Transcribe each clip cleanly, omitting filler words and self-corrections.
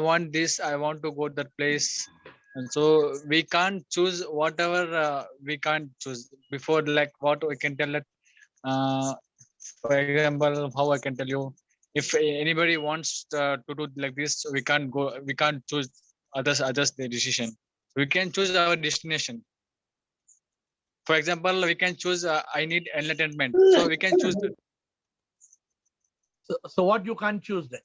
want this, I want to go to that place. And so we can't choose whatever we can't choose before, like what we can tell that. For example, how I can tell you, if anybody wants to do like this, we can't go, we can't choose others their decision. We can choose our destination. For example, we can choose I need enlightenment, so we can choose that. So what you can't choose then?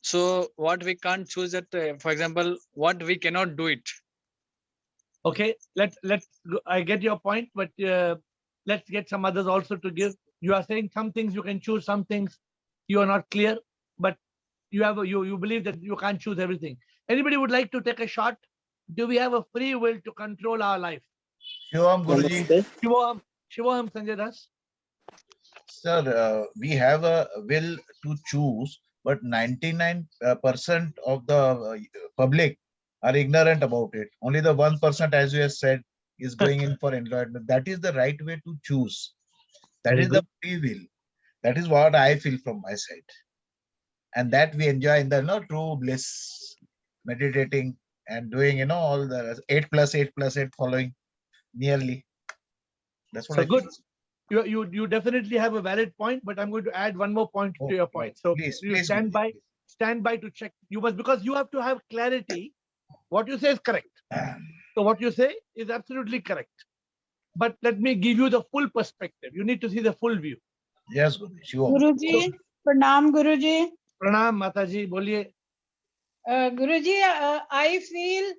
So what we can't choose that, for example, what we cannot do it. Okay, let's I get your point, but let's get some others also to give. You are saying some things you can choose, some things you are not clear, but you believe that you can't choose everything. Anybody would like to take a shot? Do we have a free will to control our life? Shivam Guruji. Shivam Sanjay Das. Sir, we have a will to choose, but 99% of the public are ignorant about it. Only the 1%, as you have said, is going in for enlightenment. That is the right way to choose. That is the free will. That is what I feel from my side. And that we enjoy in the true bliss, meditating and doing, all the 8 plus 8 plus 8 following nearly. That's what So I good. feel. You definitely have a valid point, but I'm going to add one more point to your point. So please, you please, stand by to check. You must, because you have to have clarity. What you say is correct. So what you say is absolutely correct. But let me give you the full perspective. You need to see the full view. Yes, Guruji. Guruji, pranam Guruji. Pranam Mataji, boliye. Guruji, I feel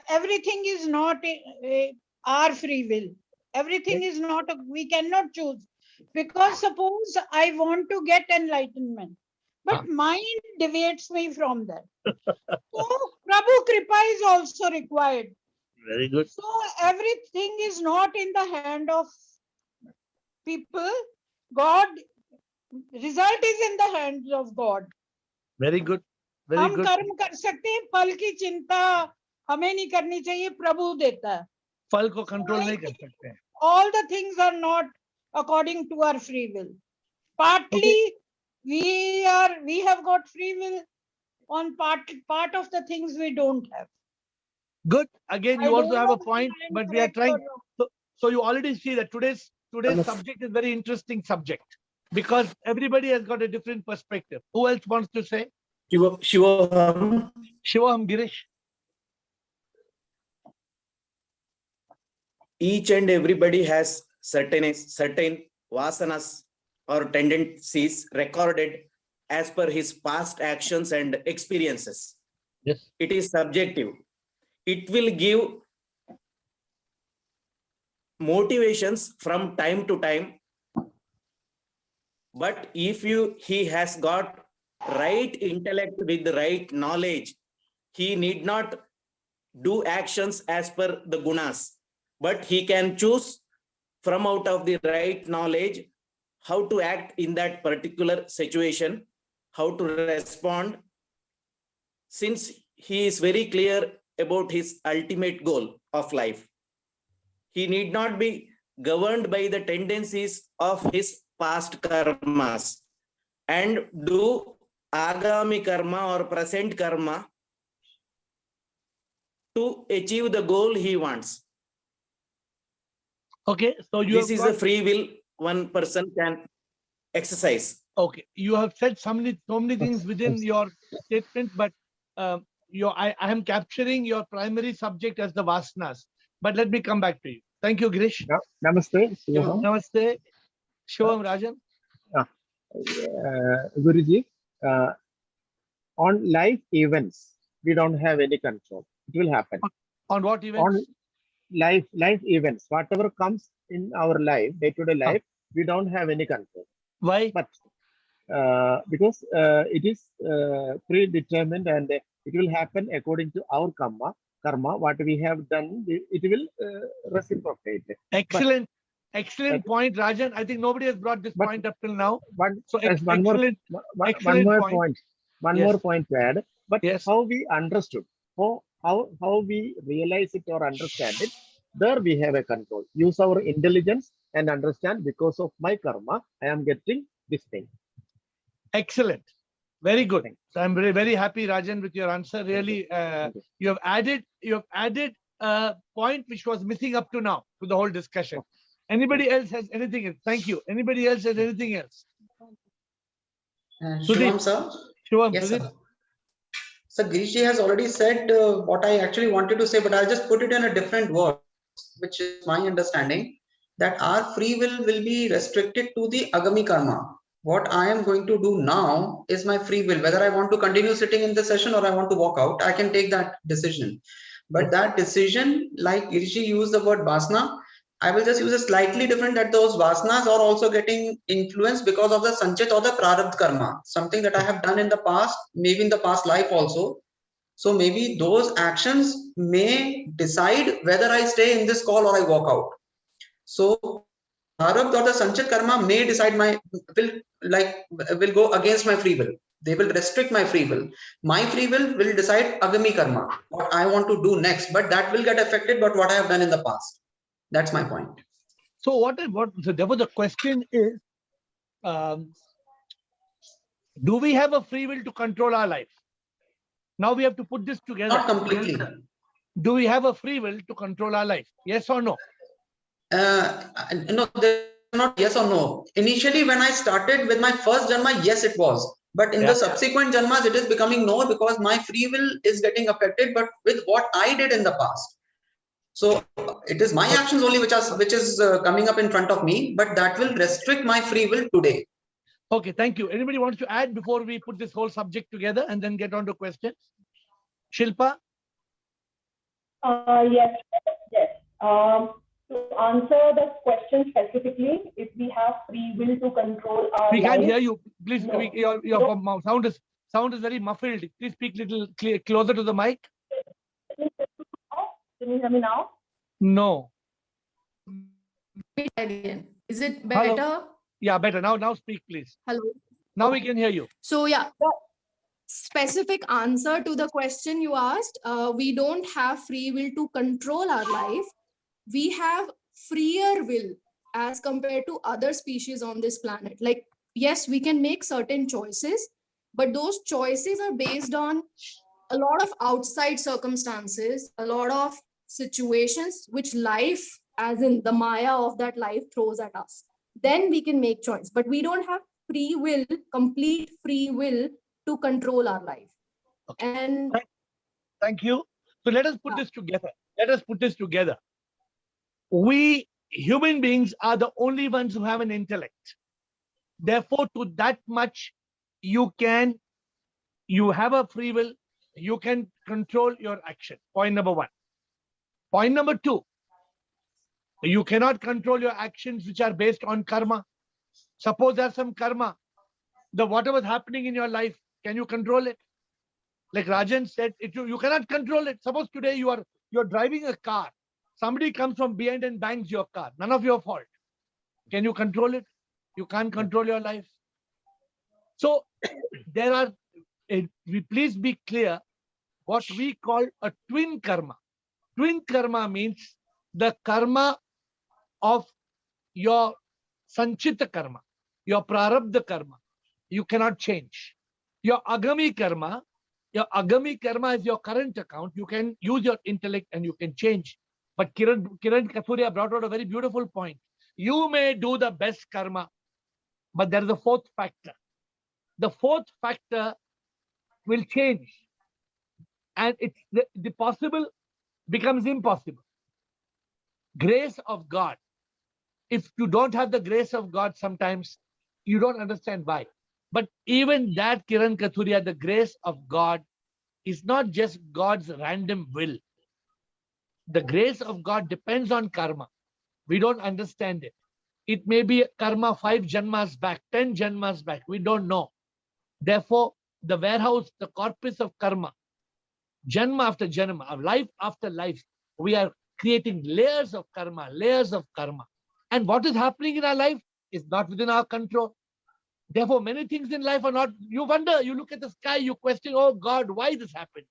everything is not our free will. Everything is not, we cannot choose. Because suppose I want to get enlightenment, but mind deviates me from that. So Prabhu Kripa is also required. Very good. So everything is not in the hand of people. God, result is in the hands of God. Very good. Very हम good. कर्म कर सकते हैं, फल की चिंता हमें नहीं करनी चाहिए, प्रभु देता है. फल को कंट्रोल नहीं कर सकते हैं. All the things are not according to our free will. Partly we have got free will. On part of the things we don't have. Good. Again, you also have a point, but we are trying. So you already see that today's subject is very interesting subject, because everybody has got a different perspective. Who else wants to say? Shivam Girish. Each and everybody has certain vasanas or tendencies recorded as per his past actions and experiences. Yes. It is subjective. It will give motivations from time to time. But if he has got right intellect with the right knowledge, he need not do actions as per the gunas, but he can choose from out of the right knowledge how to act in that particular situation, how to respond, since he is very clear about his ultimate goal of life. He need not be governed by the tendencies of his past karmas and do agami karma or present karma to achieve the goal he wants. Okay, so this is a free will one person can exercise. Okay, you have said so many things within your statement, but I am capturing your primary subject as the vasanas. But let me come back to you. Thank you, Girish. Namaste. Namaste. Shivam Rajan. Guruji, on life events, we don't have any control. It will happen. On what events? On life events, whatever comes in our life, day-to-day life, we don't have any control. Why? But because it is predetermined and it will happen according to our karma. What we have done, it will reciprocate. Excellent. Excellent point, Rajan. I think nobody has brought this point up till now. One more point to add. But yes, how we understood, how we realize it or understand it, there we have a control. Use our intelligence and understand, because of my karma, I am getting this thing. Excellent. Very good. So I'm very, very happy, Rajan, with your answer. Really, Thank you. you have added a point which was missing up to now to the whole discussion. Anybody else has anything else? Thank you. Anybody else has anything else? Sudeep. Shivam sir. Shivam, Yes, Sudeep. sir. So Girishji has already said what I actually wanted to say, but I'll just put it in a different word, which is my understanding that our free will be restricted to the agami karma. What I am going to do now is my free will. Whether I want to continue sitting in the session or I want to walk out, I can take that decision. But that decision, like Girishji used the word vasana, I will just use a slightly different, that those vasanas are also getting influenced because of the sanchit or the prarabdha karma, something that I have done in the past, maybe in the past life also. So maybe those actions may decide whether I stay in this call or I walk out. So prarabdha or the sanchit karma may decide will go against my free will. They will restrict my free will. My free will decide agami karma, what I want to do next, but that will get affected by what I have done in the past. That's my point. So so therefore the question is, do we have a free will to control our life? Now we have to put this together. Not completely. Do we have a free will to control our life? Yes or no? No, not yes or no. Initially, when I started with my first janma, yes, it was. But in the subsequent janmas, it is becoming no, because my free will is getting affected, but with what I did in the past. So it is my actions only which is coming up in front of me, but that will restrict my free will today. Okay, thank you. Anybody wants to add before we put this whole subject together and then get on to questions? Shilpa? Yes. To answer the question specifically, if we have free will to control our We can't life, hear you. Please, No. your sound is very muffled. Please speak little closer to the mic. Can you hear me now? No. Again. Is it Hello? better? Yeah, better. Now speak, please. Hello. Now we can hear you. So yeah, the specific answer to the question you asked, we don't have free will to control our life. We have freer will as compared to other species on this planet. Like, yes, we can make certain choices, but those choices are based on a lot of outside circumstances, a lot of situations which life, as in the Maya of that life, throws at us. Then we can make choice, but we don't have free will, complete free will to control our life. Okay. And Thank you. So let us put this together. We human beings are the only ones who have an intellect. Therefore, to that much, you have a free will, you can control your action. Point number one. Point number two, you cannot control your actions which are based on karma. Suppose there's some karma, whatever is happening in your life, can you control it? Like Rajan said, you cannot control it. Suppose today you're driving a car. Somebody comes from behind and bangs your car. None of your fault. Can you control it? You can't control your life. So please be clear what we call a twin karma. Twin karma means the karma of your sanchita karma, your prarabdha karma. You cannot change. Your agami karma is your current account. You can use your intellect and you can change. But Kiran Kathuria brought out a very beautiful point. You may do the best karma, but there is a fourth factor. The fourth factor will change. And it's the possible becomes impossible. Grace of God. If you don't have the grace of God, sometimes you don't understand why. But even that, Kiran Kathuria, the grace of God is not just God's random will. The grace of God depends on karma. We don't understand it. It may be karma 5 janmas back, 10 janmas back. We don't know. Therefore, the warehouse, the corpus of karma, janma after janma, life after life, we are creating layers of karma. And what is happening in our life is not within our control. Therefore, many things in life are not, you wonder, you look at the sky, you question, oh God, why this happened?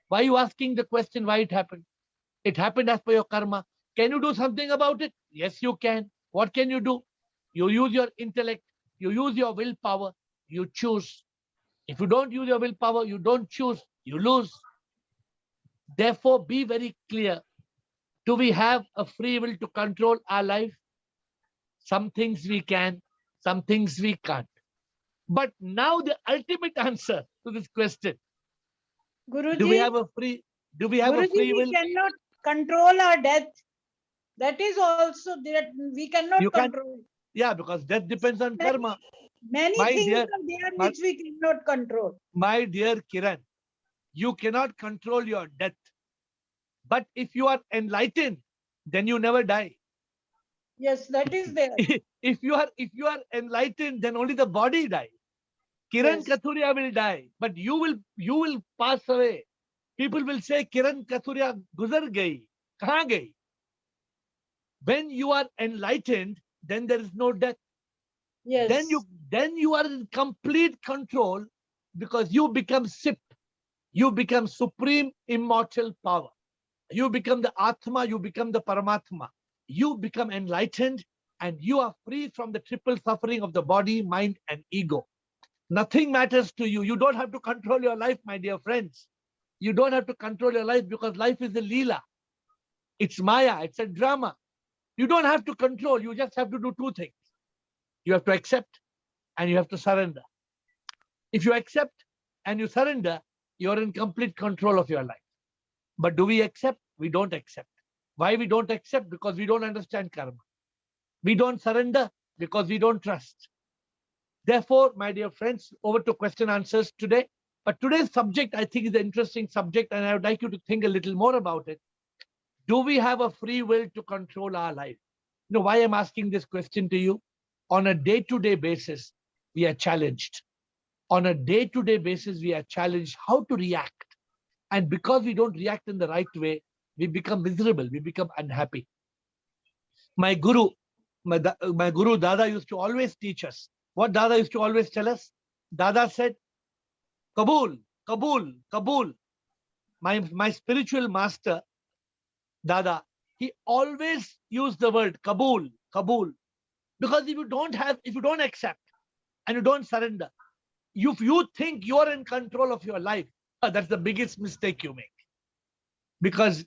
Why are you asking the question why it happened? It happened as per your karma. Can you do something about it? Yes, you can. What can you do? You use your intellect, you use your willpower, you choose. If you don't use your willpower, you don't choose, you lose. Therefore, be very clear. Do we have a free will to control our life? Some things we can, some things we can't. But now the ultimate answer to this question, Guruji, do we have a free will? we cannot control our death. That is also that we cannot You can't- control. Yeah, because death depends on karma. Many My things dear- are there which we cannot control. My dear Kiran, you cannot control your death. But if you are enlightened, then you never die. Yes, that is there. If you are enlightened, then only the body dies. Kiran Yes. Kathuria will die, but you will pass away. People will say, Kiran Kathuria guzar gayi. Kahan gayi? When you are enlightened, then there is no death. Yes. Then you are in complete control because you become SIP. You become supreme immortal power. You become the Atma, you become the Paramatma. You become enlightened and you are free from the triple suffering of the body, mind, and ego. Nothing matters to you. You don't have to control your life, my dear friends. You don't have to control your life because life is a Leela. It's Maya, it's a drama. You don't have to control. You just have to do two things. You have to accept and you have to surrender. If you accept and you surrender, you're in complete control of your life. But do we accept? We don't accept. Why we don't accept? Because we don't understand karma. We don't surrender because we don't trust. Therefore, my dear friends, over to question answers today. But today's subject, I think, is an interesting subject, and I would like you to think a little more about it. Do we have a free will to control our life? You know why I'm asking this question to you? On a day-to-day basis, we are challenged. On a day-to-day basis, we are challenged how to react. And because we don't react in the right way, we become miserable, we become unhappy. My guru Dada used to always teach us. What Dada used to always tell us? Dada said, Kabul, Kabul, Kabul. My spiritual master, Dada, he always used the word Kabul, Kabul. Because if you don't accept and you don't surrender, if you think you're in control of your life, that's the biggest mistake you make. Because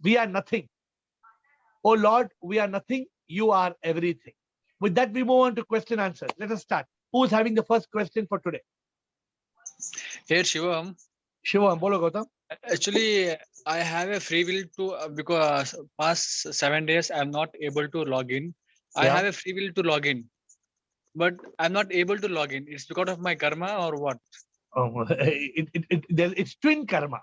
we are nothing. Oh Lord, we are nothing. You are everything. With that, we move on to question answers. Let us start. Who is having the first question for today? Here, Shivam. Shivam, bolo Gautam. Actually, I have a free will to because past 7 days I'm not able to log in. I Yeah. have a free will to log in, but I'm not able to log in. It's because of my karma or what? It's twin karma.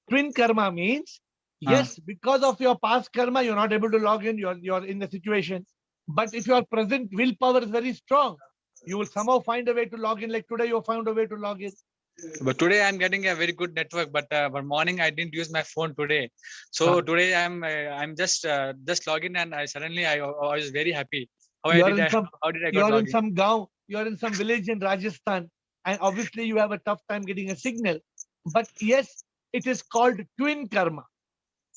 Twin karma means, yes, because of your past karma, you're not able to log in, you're in the situation. But if your present willpower is very strong, you will somehow find a way to log in. Like today, you found a way to log in. But today I'm getting a very good network. But morning I didn't use my phone today. So today I'm just log in and I was very happy. How You're did in I some, got you're log in in? some gaon, you're in some village in Rajasthan, and obviously you have a tough time getting a signal. But yes, it is called twin karma.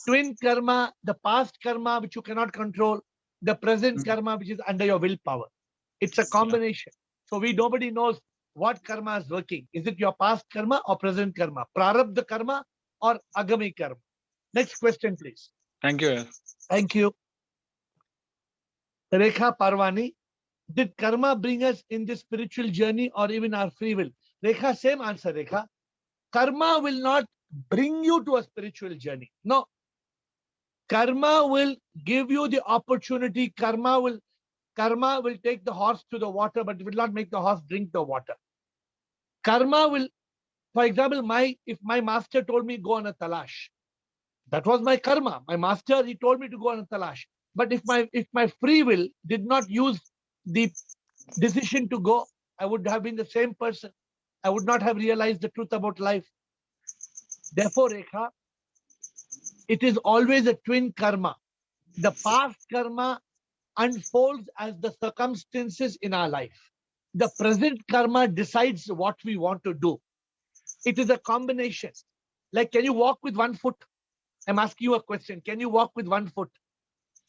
Twin karma, the past karma which you cannot control, the present karma which is under your willpower. It's a combination. So nobody knows what karma is working. Is it your past karma or present karma? Prarabdha karma or agami karma? Next question, please. Thank you. Thank you. Rekha Parwani, did karma bring us in this spiritual journey or even our free will? Rekha, same answer, Rekha. Karma will not bring you to a spiritual journey. No. Karma will give you the opportunity. Karma will take the horse to the water, but it will not make the horse drink the water. Karma will, for example, if my master told me go on a talash, that was my karma. My master, he told me to go on a talash. But if my free will did not use the decision to go, I would have been the same person. I would not have realized the truth about life. Therefore, Rekha, it is always a twin karma. The past karma unfolds as the circumstances in our life. The present karma decides what we want to do. It is a combination. Like, can you walk with one foot? I'm asking you a question. Can you walk with one foot?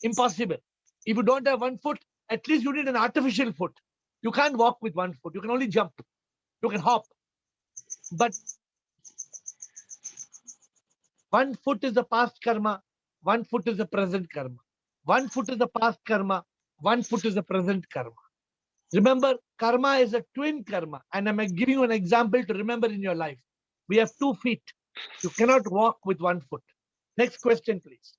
Impossible. If you don't have one foot, at least you need an artificial foot. You can't walk with one foot. You can only jump. You can hop. But 1 foot is the past karma, 1 foot is the present karma. 1 foot is the past karma, 1 foot is the present karma. Remember, karma is a twin karma. And I'm giving you an example to remember in your life. We have 2 feet. You cannot walk with 1 foot. Next question, please.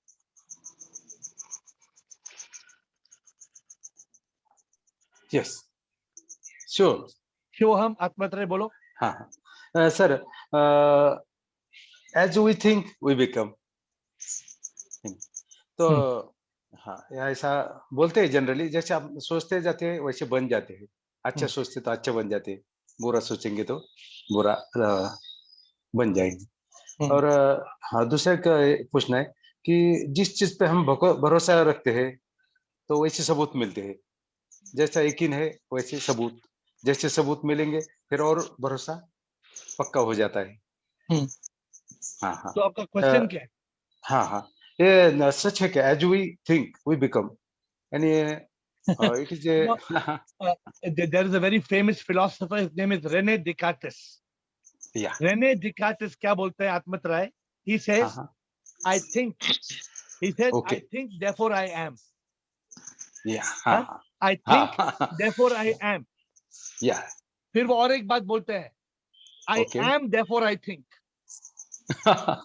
Yes. Sure. Shivoham, Atmatre, bolo. Sir, as we think, we become. तो हाँ ऐसा बोलते हैं generally, जैसे आप सोचते जाते हैं वैसे बन जाते हैं। अच्छा सोचते तो अच्छा बन जाते हैं, बुरा सोचेंगे तो बुरा बन जाएंगे। और हाँ, दूसरा का पूछना है कि जिस चीज पे हम भरोसा रखते हैं तो वैसे सबूत मिलते हैं। जैसा यकीन है वैसे सबूत, जैसे सबूत मिलेंगे फिर और भरोसा पक्का हो जाता है। हाँ हाँ। तो आपका क्वेश्चन क्या है? हाँ हाँ, ये सच है क्या? As we think we become, यानी it is a There is a very famous philosopher, his name is Rene Descartes. yeah. Rene Descartes क्या बोलते हैं आत्मत राय? He says, I think. He said, Okay. I think, therefore I am. Yeah. Huh? I think, therefore I am. Yeah. फिर वो और एक बात बोलते हैं, I Okay. am, therefore I think. Huh?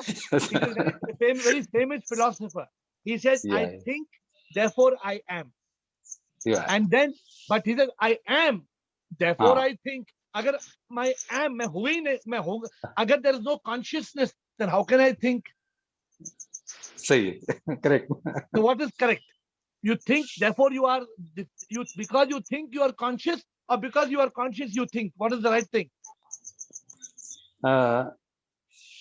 He's a very famous philosopher. He says, I Yeah. think, therefore I am. Yeah. And then, but he says, I am, therefore I think. अगर my am, मैं हुई नहीं, मैं होगा. अगर there is no consciousness, then how can I think? सही है, correct. So what is correct? You think, therefore you are, you because you think you are conscious, or because you are conscious you think? What is the right thing? I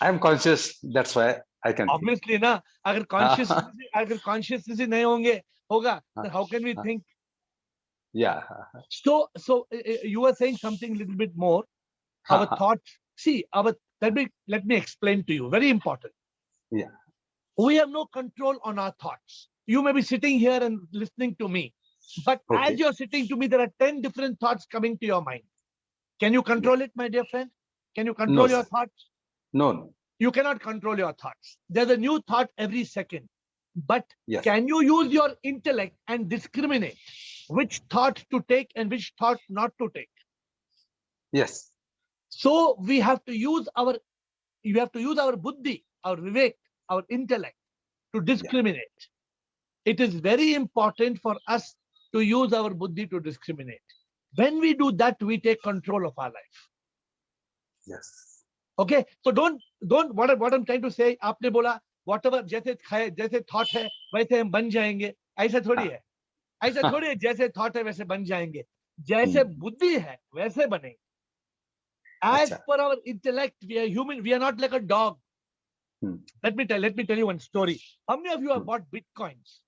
am conscious, that's why I can think. Obviously, ना, अगर consciousness ही नहीं होंगे, होगा, then how can we think? Yeah. So you were saying something a little bit more. Our thoughts. See, let me explain to you. Very important. Yeah. We have no control on our thoughts. You may be sitting here and listening to me, but as you're sitting to me, there are 10 different thoughts coming to your mind. Can you control it, my dear friend? Can you control your thoughts? No. You cannot control your thoughts. There's a new thought every second. But Yes. can you use your intellect and discriminate which thought to take and which thought not to take? Yes. So we have to use our buddhi, our vivek, our intellect to discriminate. It is very important for us to use our buddhi to discriminate. When we do that, we take control of our life. Yes. Okay, so don't what I'm trying to say, आपने बोला whatever जैसे thought है वैसे हम बन जाएंगे, ऐसा थोड़ी है, ऐसा थोड़ी है, जैसे thought है वैसे बन जाएंगे, जैसे बुद्धि है वैसे बनेंगे. As per our intellect, we are human, we are not like a dog. Let me tell you one story. How many of you have bought bitcoins?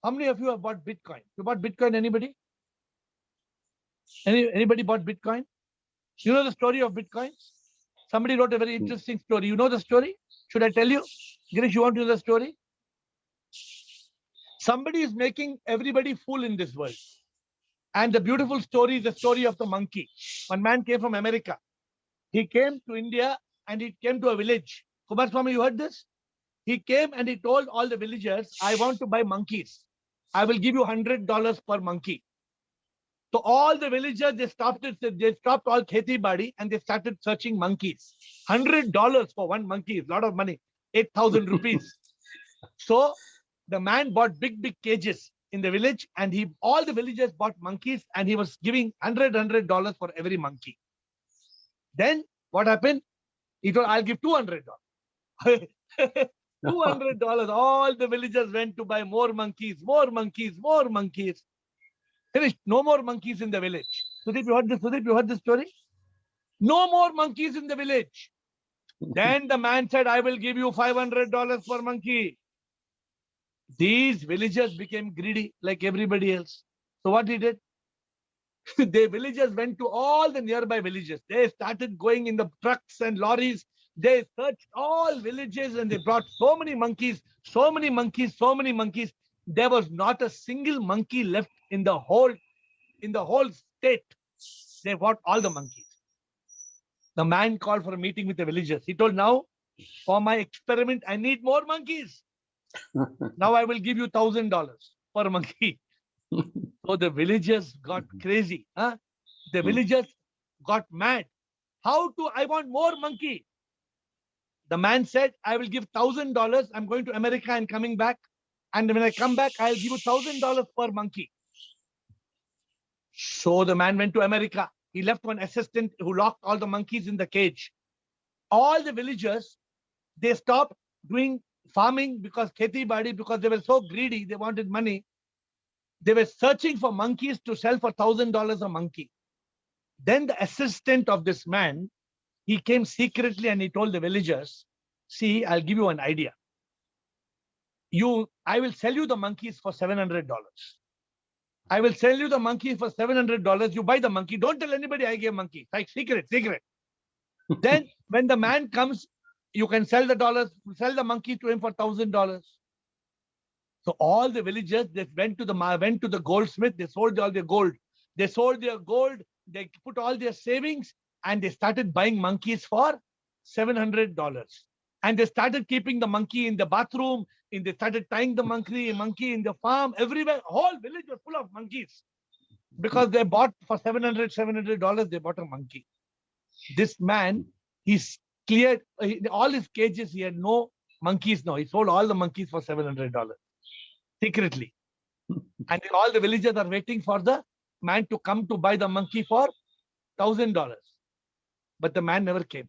How many of you have bought bitcoin? You bought bitcoin, anybody? Anybody bought bitcoin? You know the story of bitcoins? Somebody wrote a very interesting story. You know the story? Should I tell you? Girish, you want to know the story? Somebody is making everybody fool in this world. And the beautiful story is the story of the monkey. One man came from America. He came to India and he came to a village. Kumar Swami, you heard this? He came and he told all the villagers, I want to buy monkeys. I will give you $100 per monkey. So all the villagers, they stopped all kheti badi and they started searching monkeys. $100 for one monkey is a lot of money, 8,000 rupees. So the man bought big cages in the village and all the villagers bought monkeys and he was giving $100 for every monkey. Then what happened? He told, I'll give $200. $200. All the villagers went to buy more monkeys. Finished. No more monkeys in the village. Sudeep, you heard this? Sudeep, you heard this story? No more monkeys in the village. Then the man said, I will give you $500 per monkey. These villagers became greedy like everybody else. So what he did? The villagers went to all the nearby villages. They started going in the trucks and lorries. They searched all villages and they brought so many monkeys. There was not a single monkey left in the whole state. They bought all the monkeys. The man called for a meeting with the villagers. He told, now for my experiment, I need more monkeys. Now I will give you $1,000 per monkey. So the villagers got crazy. Huh? The villagers got mad. I want more monkey. The man said, I will give $1,000. I'm going to America and coming back. And when I come back, I'll give you $1,000 per monkey. So the man went to America. He left one assistant who locked all the monkeys in the cage. All the villagers, they stopped doing farming because kheti badi, because they were so greedy, they wanted money. They were searching for monkeys to sell for $1,000 a monkey. Then the assistant of this man, he came secretly and he told the villagers, see, I'll give you an idea. I will sell you the monkeys for $700. I will sell you the monkey for $700. You buy the monkey. Don't tell anybody I gave monkey. Like secret. Then when the man comes, you can sell the monkey to him for $1,000. So all the villagers, they went to the goldsmith. They sold all their gold. They sold their gold. They put all their savings and they started buying monkeys for $700. And they started keeping the monkey in the bathroom. And they started tying the monkey in the farm, everywhere. Whole village was full of monkeys. Because they bought for $700, they bought a monkey. This man, he's cleared all his cages. He had no monkeys now. He sold all the monkeys for $700 secretly. And all the villagers are waiting for the man to come to buy the monkey for $1,000. But the man never came.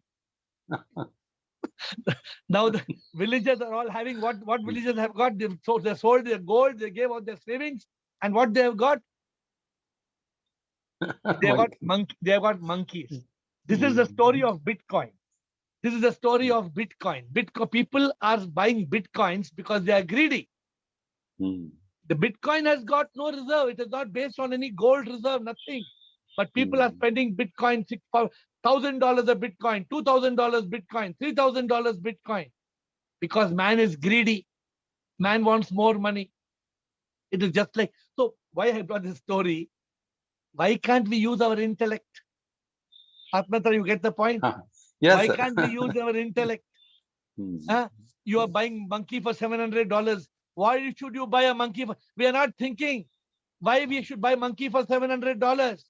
Now the villagers are all having what villagers have got. They sold their gold, they gave out their savings, and what they have got? They have got monkeys. This is the story of Bitcoin. This is the story of Bitcoin. People are buying Bitcoins because they are greedy. The Bitcoin has got no reserve. It is not based on any gold reserve, nothing. But people are spending Bitcoin, $1,000 a Bitcoin, $2,000 Bitcoin, $3,000 Bitcoin. Because man is greedy. Man wants more money. It is just like, so why I brought this story? Why can't we use our intellect? Atmatra, you get the point? Yes, Why sir. can't we use our intellect? You are buying monkey for $700. Why should you buy a monkey? We are not thinking why we should buy monkey for $700.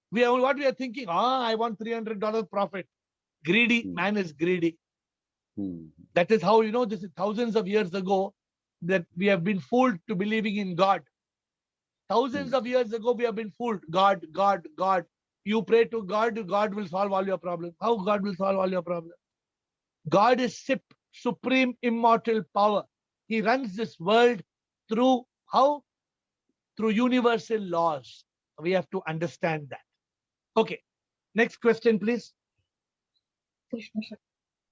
What we are thinking, I want $300 profit. Greedy, man is greedy. That is how, this is thousands of years ago that we have been fooled to believing in God. Thousands of years ago, we have been fooled. God. You pray to God, God will solve all your problems. How God will solve all your problems? God is supreme, immortal power. He runs this world through how? Through universal laws. We have to understand that. Okay. Next question, please.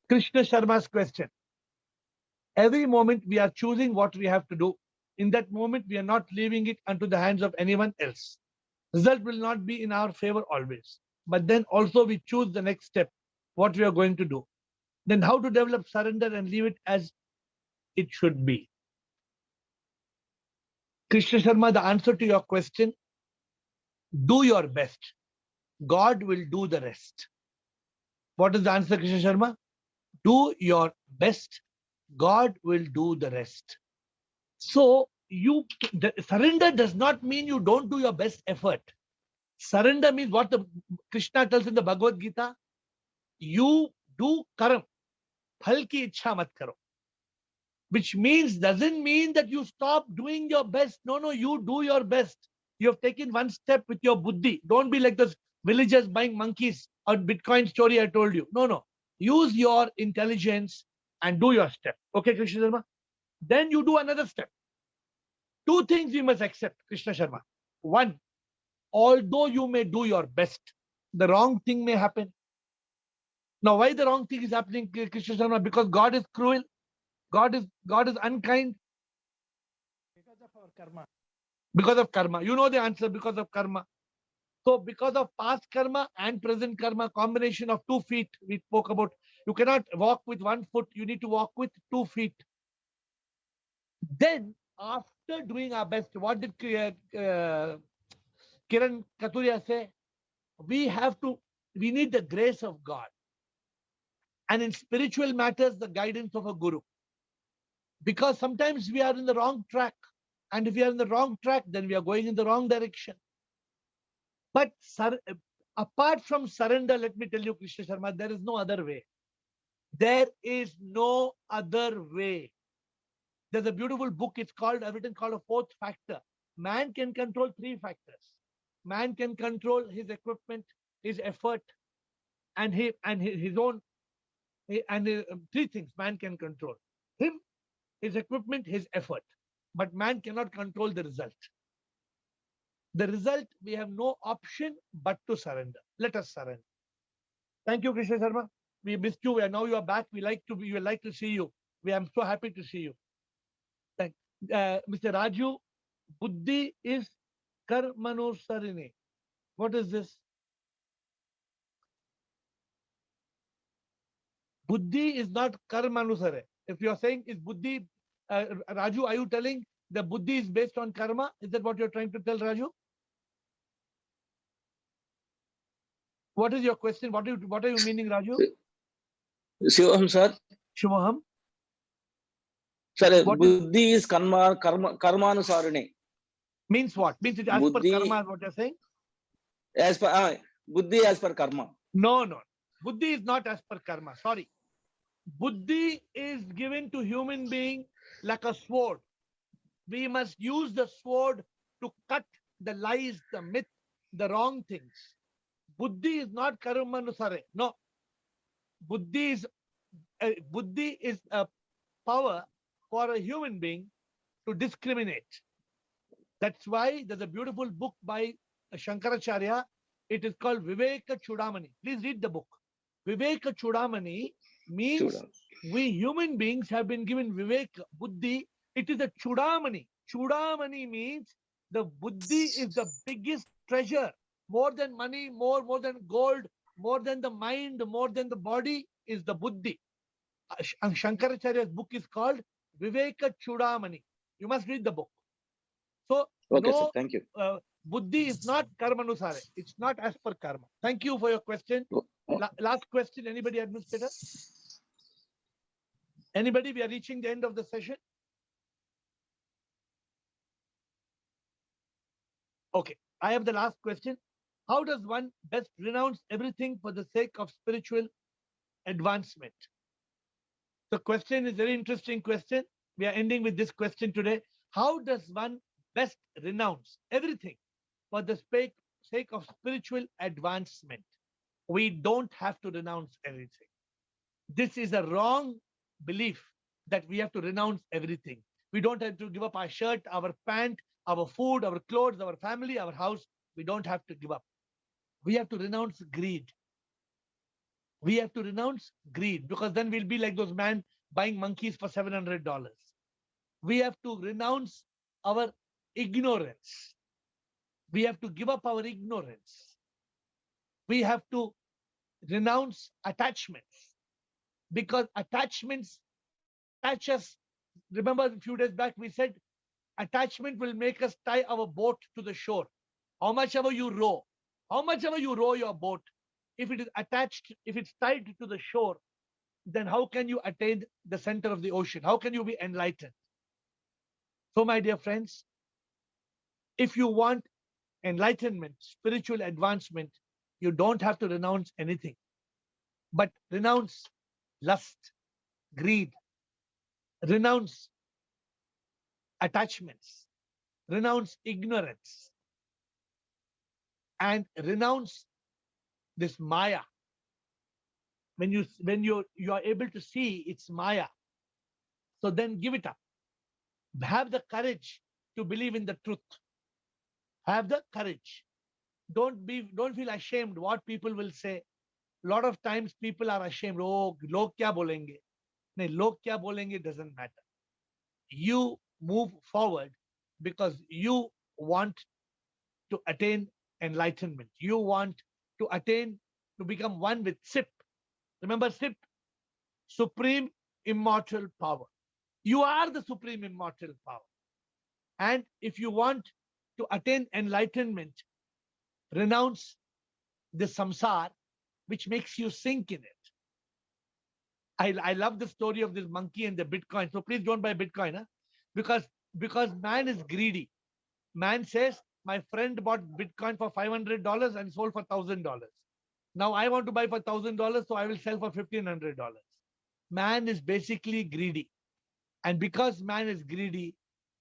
Krishna Sharma's question. Every moment we are choosing what we have to do. In that moment, we are not leaving it unto the hands of anyone else. Result will not be in our favor always. But then also we choose the next step, what we are going to do. Then how to develop surrender and leave it as it should be. Krishna Sharma, the answer to your question, do your best. God will do the rest. What is the answer, Krishna Sharma? Do your best. God will do the rest. So surrender does not mean you don't do your best effort. Surrender means what the Krishna tells in the Bhagavad Gita. You do karam. Phal ki ichha mat karo. Which doesn't mean that you stop doing your best. No, you do your best. You have taken one step with your buddhi. Don't be like those villagers buying monkeys or Bitcoin story I told you. No. Use your intelligence and do your step. Okay, Krishna Sharma? Then you do another step. Two things we must accept, Krishna Sharma. One, although you may do your best, the wrong thing may happen. Now, why the wrong thing is happening, Krishna Sharma? Because God is cruel. God is unkind. Because of our karma. Because of karma. You know the answer, because of karma. So because of past karma and present karma, combination of 2 feet we spoke about. You cannot walk with 1 foot. You need to walk with 2 feet. Then after doing our best, what did Kiran Katuria say? We need the grace of God. And in spiritual matters, the guidance of a guru. Because sometimes we are in the wrong track. And if we are in the wrong track, then we are going in the wrong direction. But apart from surrender, let me tell you, Krishna Sharma, there is no other way. There is no other way. There's a beautiful book, it's called, written called A Fourth Factor. Man can control 3 factors. Man can control his equipment, his effort, and his own, and 3 things man can control. Him, his equipment, his effort. But man cannot control the result. The result, we have no option but to surrender. Let us surrender. Thank you, Krishna Sharma. We missed you. Now you are back. We like to see you. We am so happy to see you. Thank Mr. Raju, Buddhi is Karmanusarine. What is this? Buddhi is not Karmanusare. If you are saying is Buddhi, Raju, are you telling the Buddhi is based on karma? Is that what you're trying to tell, Raju? What is your question? What are you meaning, Raju? Shivam, sir. Shivaham? Sir, Buddhi is karmanusarine. Means what? Means it as per karma is what you're saying? As per Buddhi as per karma. No. Buddhi is not as per karma. Sorry. Buddhi is given to human being like a sword. We must use the sword to cut the lies, the myth, the wrong things. Buddhi is not karmanusare. No. Buddhi is a power for a human being to discriminate. That's why there's a beautiful book by Shankaracharya. It is called Viveka Chudamani. Please read the book. Viveka Chudamani means we human beings have been given Viveka, Buddhi. It is a Chudamani. Chudamani means the Buddhi is the biggest treasure. More than money, more than gold, more than the mind, more than the body is the Buddhi. Shankaracharya's book is called Viveka Chudamani. You must read the book. So, okay, no, sir. Thank you. Buddhi is not karmanusare. It's not as per karma. Thank you for your question. Last question. Anybody, Administrator? Anybody? We are reaching the end of the session. Okay. I have the last question. How does one best renounce everything for the sake of spiritual advancement? The question is a very interesting question. We are ending with this question today. How does one best renounce everything for the sake of spiritual advancement? We don't have to renounce everything. This is a wrong belief that we have to renounce everything. We don't have to give up our shirt, our pant, our food, our clothes, our family, our house. We don't have to give up. We have to renounce greed. We have to renounce greed because then we'll be like those men buying monkeys for $700. We have to renounce our ignorance. We have to give up our ignorance. We have to renounce attachments because attachments attach us. Remember a few days back we said attachment will make us tie our boat to the shore. How much ever you row your boat, if it is attached, if it's tied to the shore, then how can you attain the center of the ocean? How can you be enlightened? So my dear friends, if you want enlightenment, spiritual advancement, you don't have to renounce anything, but renounce lust, greed, renounce attachments, renounce ignorance, and renounce this Maya. When you are able to see it's Maya, so then give it up. Have the courage to believe in the truth. Have the courage. Don't feel ashamed what people will say. A lot of times people are ashamed. Oh, log kya bolenge? No, log kya bolenge doesn't matter. You move forward because you want to attain enlightenment. You want to become one with SIP. Remember SIP? Supreme Immortal Power. You are the Supreme Immortal Power. And if you want to attain enlightenment, renounce the samsara, which makes you sink in it. I love the story of this monkey and the Bitcoin. So please don't buy Bitcoin, huh? Because man is greedy. Man says, my friend bought Bitcoin for $500 and sold for $1,000. Now I want to buy for $1,000, so I will sell for $1,500. Man is basically greedy. And because man is greedy,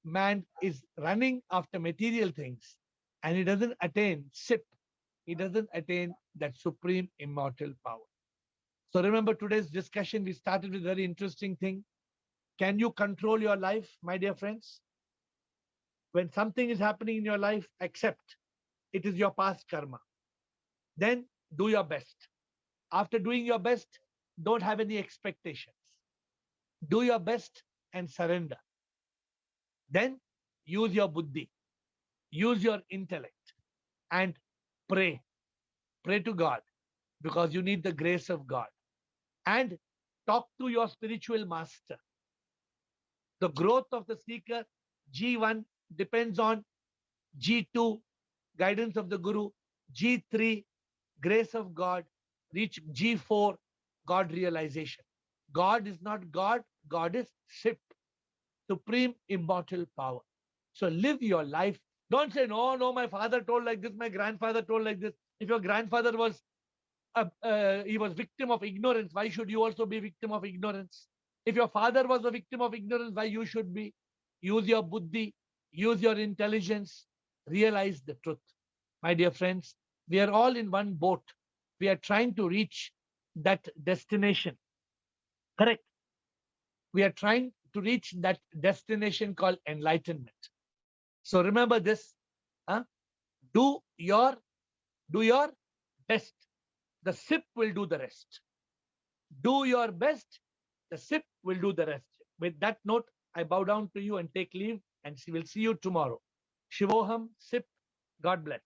man is running after material things and he doesn't attain SIP. He doesn't attain that supreme immortal power. So remember today's discussion, we started with a very interesting thing. Can you control your life, my dear friends? When something is happening in your life, accept it is your past karma. Then do your best. After doing your best, don't have any expectations. Do your best and surrender. Then use your buddhi, use your intellect and pray. Pray to God because you need the grace of God. And talk to your spiritual master. The growth of the seeker, G1, depends on G2, guidance of the Guru, G3, grace of God, reach G4, God realization. God is not God, God is SIP, supreme immortal power. So live your life. Don't say, no, my father told like this, my grandfather told like this. If your grandfather was he was victim of ignorance, why should you also be victim of ignorance? If your father was a victim of ignorance, why you should be? Use your buddhi, use your intelligence, realize the truth. My dear friends, we are all in one boat. We are trying to reach that destination. Correct. We are trying to reach that destination called enlightenment. So remember this, do your best. The SIP will do the rest. Do your best. The SIP will do the rest. With that note, I bow down to you and take leave, and we'll see you tomorrow. Shivoham, SIP, God bless.